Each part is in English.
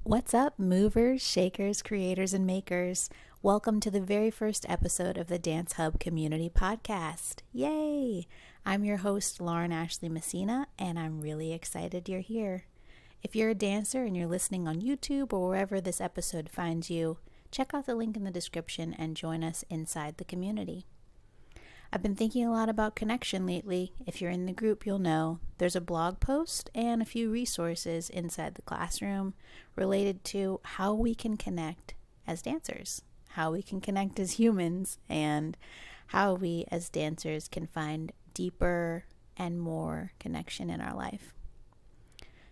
What's up, movers, shakers, creators, and makers? Welcome to the very first episode of the Dance Hub Community Podcast. Yay! I'm your host, Lauren Ashley Messina, and I'm really excited you're here. If you're a dancer and you're listening on YouTube or wherever this episode finds you, check out the link in the description and join us inside the community. I've been thinking a lot about connection lately. If you're in the group, you'll know there's a blog post and a few resources inside the classroom related to how we can connect as dancers, how we can connect as humans, and how we as dancers can find deeper and more connection in our life.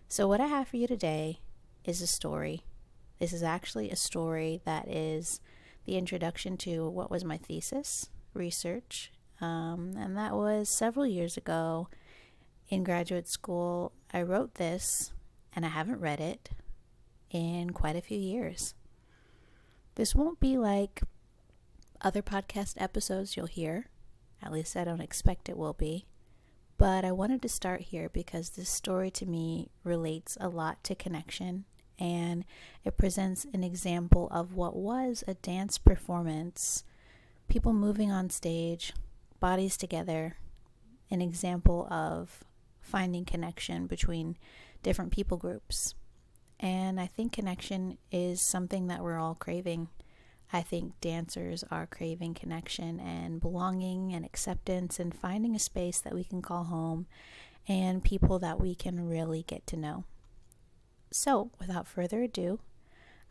So what I have for you today is a story. This is actually a story that is the introduction to what was my thesis, research, and that was several years ago in graduate school. I wrote this, and I haven't read it in quite a few years. This won't be like other podcast episodes you'll hear. At least I don't expect it will be. But I wanted to start here because this story to me relates a lot to connection, and it presents an example of what was a dance performance, people moving on stage, bodies together, an example of finding connection between different people groups. And I think connection is something that we're all craving. I think dancers are craving connection and belonging and acceptance and finding a space that we can call home and people that we can really get to know. So, without further ado,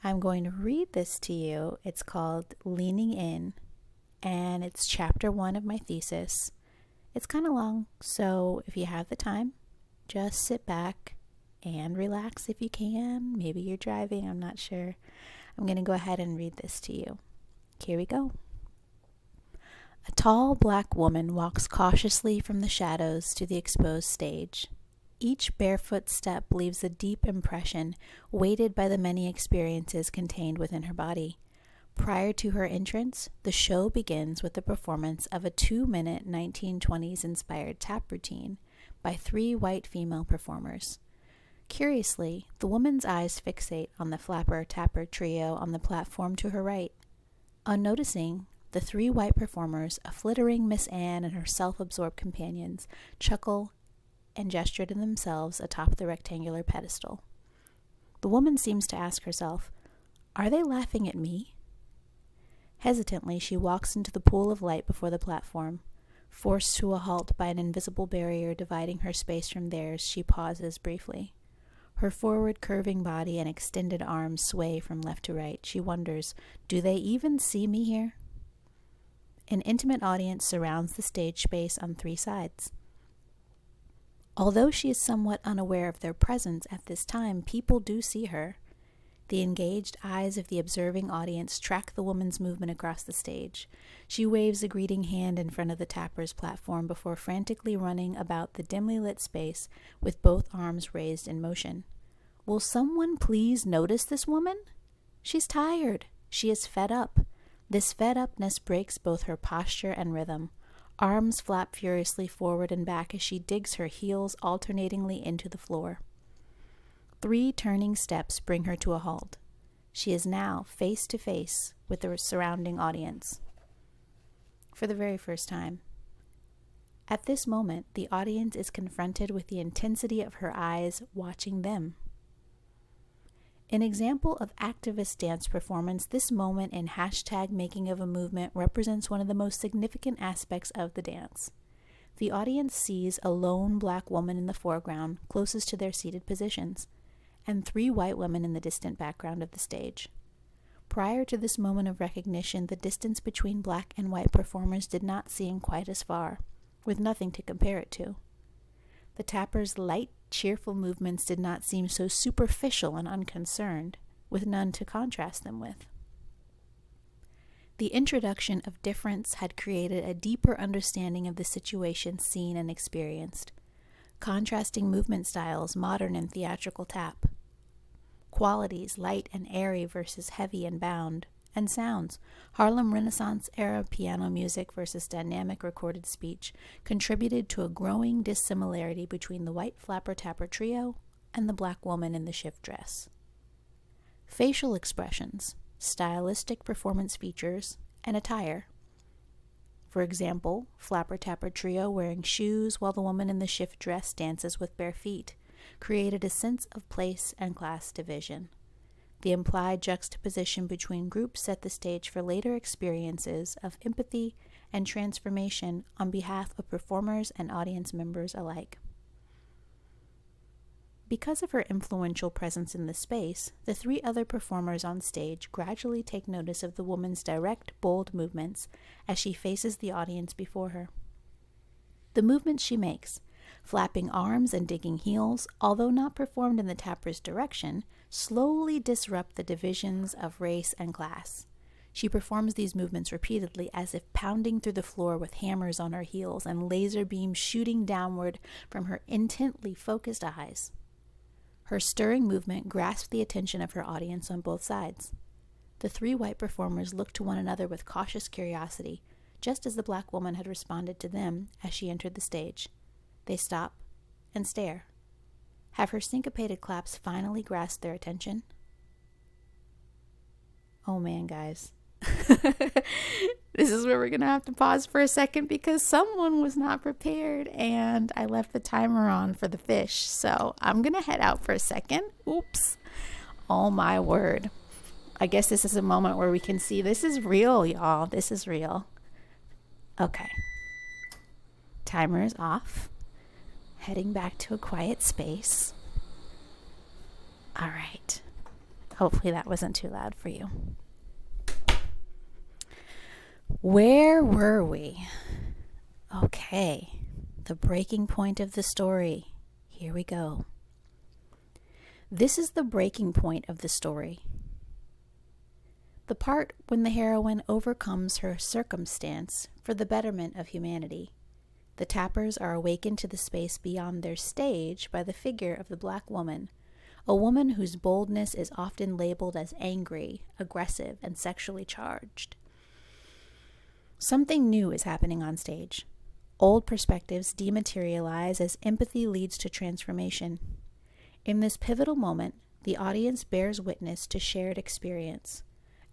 I'm going to read this to you. It's called Leaning In, and it's chapter 1 of my thesis. It's kind of long, so if you have the time, just sit back and relax if you can. Maybe you're driving, I'm not sure. I'm going to go ahead and read this to you. Here we go. A tall black woman walks cautiously from the shadows to the exposed stage. Each barefoot step leaves a deep impression, weighted by the many experiences contained within her body. Prior to her entrance, the show begins with the performance of a 2-minute 1920s inspired tap routine by 3 white female performers. Curiously, the woman's eyes fixate on the flapper-tapper trio on the platform to her right. Unnoticing, the 3 white performers, a flittering Miss Anne and her self-absorbed companions, chuckle and gesture to themselves atop the rectangular pedestal. The woman seems to ask herself, "Are they laughing at me?" Hesitantly, she walks into the pool of light before the platform. Forced to a halt by an invisible barrier dividing her space from theirs, she pauses briefly. Her forward curving body and extended arms sway from left to right. She wonders, do they even see me here? An intimate audience surrounds the stage space on 3 sides. Although she is somewhat unaware of their presence at this time, people do see her. The engaged eyes of the observing audience track the woman's movement across the stage. She waves a greeting hand in front of the tapper's platform before frantically running about the dimly lit space with both arms raised in motion. Will someone please notice this woman? She's tired. She is fed up. This fed-upness breaks both her posture and rhythm. Arms flap furiously forward and back as she digs her heels alternatingly into the floor. 3 turning steps bring her to a halt. She is now face to face with the surrounding audience for the very first time. At this moment, the audience is confronted with the intensity of her eyes watching them. An example of activist dance performance, this moment in #making of a movement represents one of the most significant aspects of the dance. The audience sees a lone black woman in the foreground, closest to their seated positions, and 3 white women in the distant background of the stage. Prior to this moment of recognition, the distance between black and white performers did not seem quite as far, with nothing to compare it to. The tapper's light, cheerful movements did not seem so superficial and unconcerned, with none to contrast them with. The introduction of difference had created a deeper understanding of the situation seen and experienced. Contrasting movement styles, modern and theatrical tap. Qualities, light and airy versus heavy and bound. And sounds, Harlem Renaissance era piano music versus dynamic recorded speech, contributed to a growing dissimilarity between the white flapper-tapper trio and the black woman in the shift dress. facial expressions, stylistic performance features, and attire. For example, flapper-tapper trio wearing shoes while the woman in the shift dress dances with bare feet created a sense of place and class division. The implied juxtaposition between groups set the stage for later experiences of empathy and transformation on behalf of performers and audience members alike. Because of her influential presence in the space, the three other performers on stage gradually take notice of the woman's direct, bold movements as she faces the audience before her. The movements she makes, flapping arms and digging heels, although not performed in the tapper's direction, slowly disrupt the divisions of race and class. She performs these movements repeatedly as if pounding through the floor with hammers on her heels and laser beams shooting downward from her intently focused eyes. Her stirring movement grasped the attention of her audience on both sides. The three white performers looked to one another with cautious curiosity, just as the black woman had responded to them as she entered the stage. They stop and stare. Have her syncopated claps finally grasped their attention? Oh man, guys. This is where we're going to have to pause for a second because someone was not prepared and I left the timer on for the fish. So I'm going to head out for a second. Oops. Oh my word. I guess this is a moment where we can see this is real, y'all. This is real. Okay. Timer is off. Heading back to a quiet space. All right. Hopefully that wasn't too loud for you. Where were we? Okay, the breaking point of the story. Here we go. This is the breaking point of the story. The part when the heroine overcomes her circumstance for the betterment of humanity. The tappers are awakened to the space beyond their stage by the figure of the black woman, a woman whose boldness is often labeled as angry, aggressive, and sexually charged. Something new is happening on stage. Old perspectives dematerialize as empathy leads to transformation. In this pivotal moment, the audience bears witness to shared experience,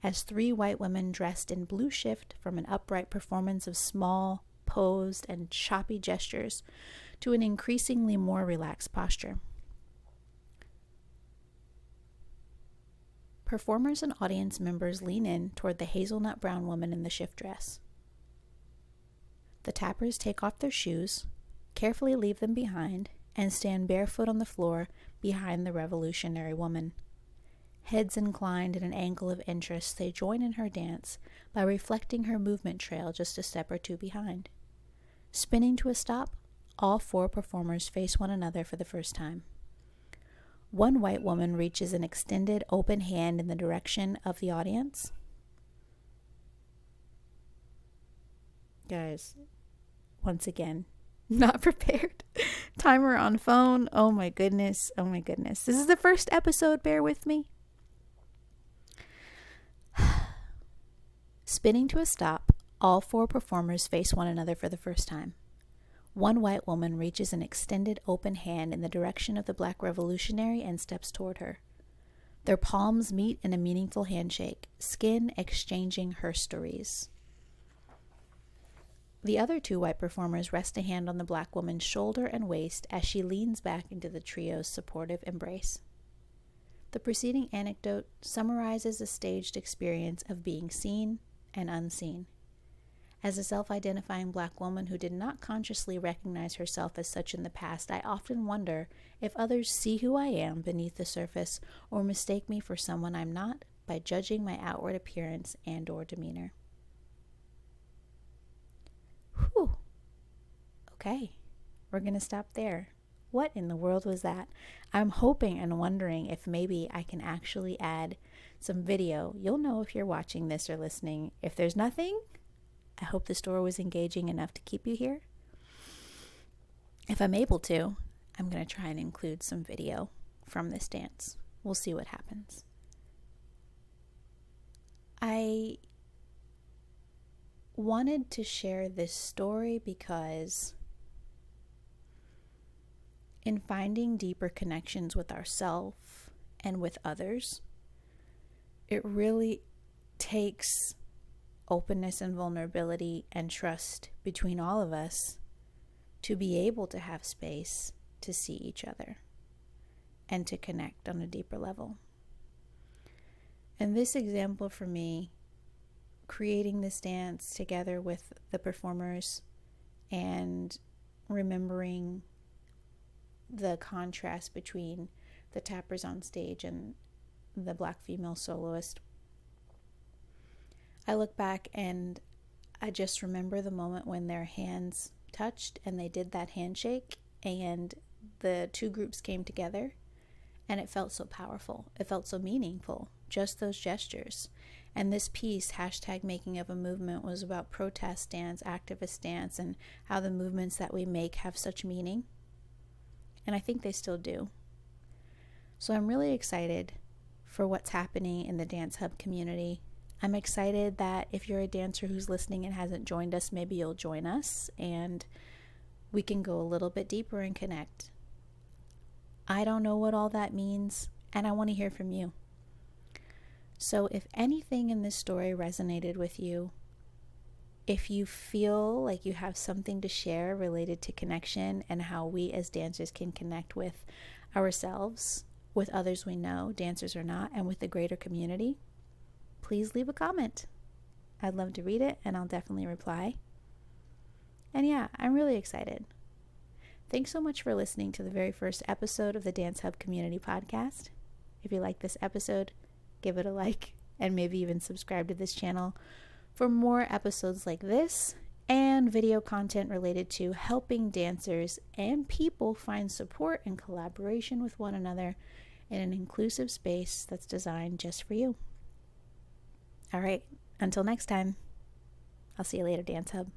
as three white women dressed in blue shift from an upright performance of small, posed, and choppy gestures to an increasingly more relaxed posture. Performers and audience members lean in toward the hazelnut brown woman in the shift dress. The tappers take off their shoes, carefully leave them behind, and stand barefoot on the floor behind the revolutionary woman. Heads inclined at an angle of interest, they join in her dance by reflecting her movement trail just a step or two behind. Spinning to a stop, all four performers face one another for the first time. One white woman reaches an extended, open hand in the direction of the audience. Guys, once again, not prepared. Timer on phone. Oh my goodness. Oh my goodness. This is the first episode. Bear with me. Spinning to a stop, all four performers face one another for the first time. One white woman reaches an extended open hand in the direction of the black revolutionary and steps toward her. Their palms meet in a meaningful handshake, skin exchanging her stories. The other two white performers rest a hand on the black woman's shoulder and waist as she leans back into the trio's supportive embrace. The preceding anecdote summarizes a staged experience of being seen and unseen. As a self-identifying black woman who did not consciously recognize herself as such in the past, I often wonder if others see who I am beneath the surface or mistake me for someone I'm not by judging my outward appearance and/or demeanor. Whew. Okay, we're going to stop there. What in the world was that? I'm hoping and wondering if maybe I can actually add some video. You'll know if you're watching this or listening. If there's nothing, I hope the story was engaging enough to keep you here. If I'm able to, I'm going to try and include some video from this dance. We'll see what happens. I wanted to share this story because in finding deeper connections with ourselves and with others, it really takes openness and vulnerability and trust between all of us to be able to have space to see each other and to connect on a deeper level. And this example for me, creating this dance together with the performers and remembering the contrast between the tappers on stage and the Black female soloist, I look back and I just remember the moment when their hands touched and they did that handshake and the two groups came together, and it felt so powerful. It felt so meaningful, just those gestures. And this piece, #Making of a Movement, was about protest dance, activist dance, and how the movements that we make have such meaning. And I think they still do. So I'm really excited for what's happening in the Dance Hub community. I'm excited that if you're a dancer who's listening and hasn't joined us, maybe you'll join us and we can go a little bit deeper and connect. I don't know what all that means, and I want to hear from you. So if anything in this story resonated with you, if you feel like you have something to share related to connection and how we as dancers can connect with ourselves, with others we know, dancers or not, and with the greater community, please leave a comment. I'd love to read it, and I'll definitely reply. And yeah, I'm really excited. Thanks so much for listening to the very first episode of the Dance Hub Community Podcast. If you like this episode, give it a like and maybe even subscribe to this channel for more episodes like this and video content related to helping dancers and people find support and collaboration with one another in an inclusive space that's designed just for you. All right, until next time, I'll see you later, Dance Hub.